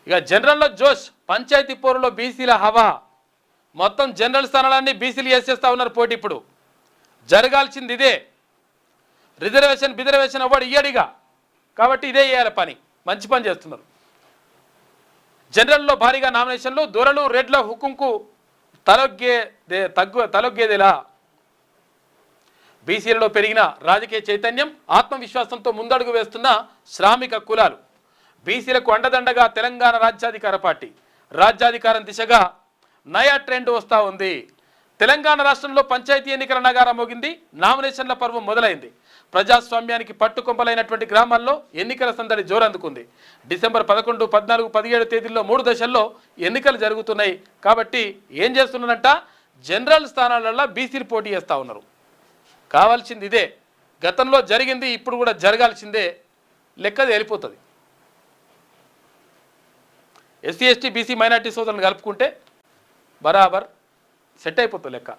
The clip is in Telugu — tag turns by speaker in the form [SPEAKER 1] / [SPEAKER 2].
[SPEAKER 1] ఇక జనరల్లో జోష్, పంచాయతీ పోరులో బీసీల హవా. మొత్తం జనరల్ స్థానాలన్నీ బీసీలు వేసేస్తా ఉన్నారు పోటీ. ఇప్పుడు జరగాల్సింది ఇదే. రిజర్వేషన్ అవ్వడు ఇయ్యడిగా, కాబట్టి ఇదే చేయాలి పని. మంచి పని చేస్తున్నారు. జనరల్లో భారీగా నామినేషన్లు, దొరలు రెడ్ల హుకుంకు తలొగ్గేదేలా. బీసీలలో పెరిగిన రాజకీయ చైతన్యం, ఆత్మవిశ్వాసంతో ముందడుగు వేస్తున్న శ్రామిక కులాలు. బీసీలకు అండదండగా తెలంగాణ రాజ్యాధికార పార్టీ. రాజ్యాధికారం దిశగా నయా ట్రెండ్ వస్తూ ఉంది. తెలంగాణ రాష్ట్రంలో పంచాయతీ ఎన్నికల నగారా మోగింది. నామినేషన్ల పర్వం మొదలైంది. ప్రజాస్వామ్యానికి పట్టుకొంపలైనటువంటి గ్రామాల్లో ఎన్నికల సందడి జోరందుకుంది. డిసెంబర్ 11, 14, 17 తేదీల్లో 3 దశల్లో ఎన్నికలు జరుగుతున్నాయి. కాబట్టి ఏం చేస్తున్నారంట, జనరల్ స్థానాలలో బీసీలు పోటీ చేస్తూ ఉన్నారు. కావాల్సింది ఇదే. గతంలో జరిగింది, ఇప్పుడు కూడా జరగాల్సిందే. లెక్క తేలిపోతుంది. ఎస్సీ ఎస్టీ బీసీ మైనార్టీ సోదరులను కలుపుకుంటే బరాబర్ సెట్ అయిపోతుంది లెక్క.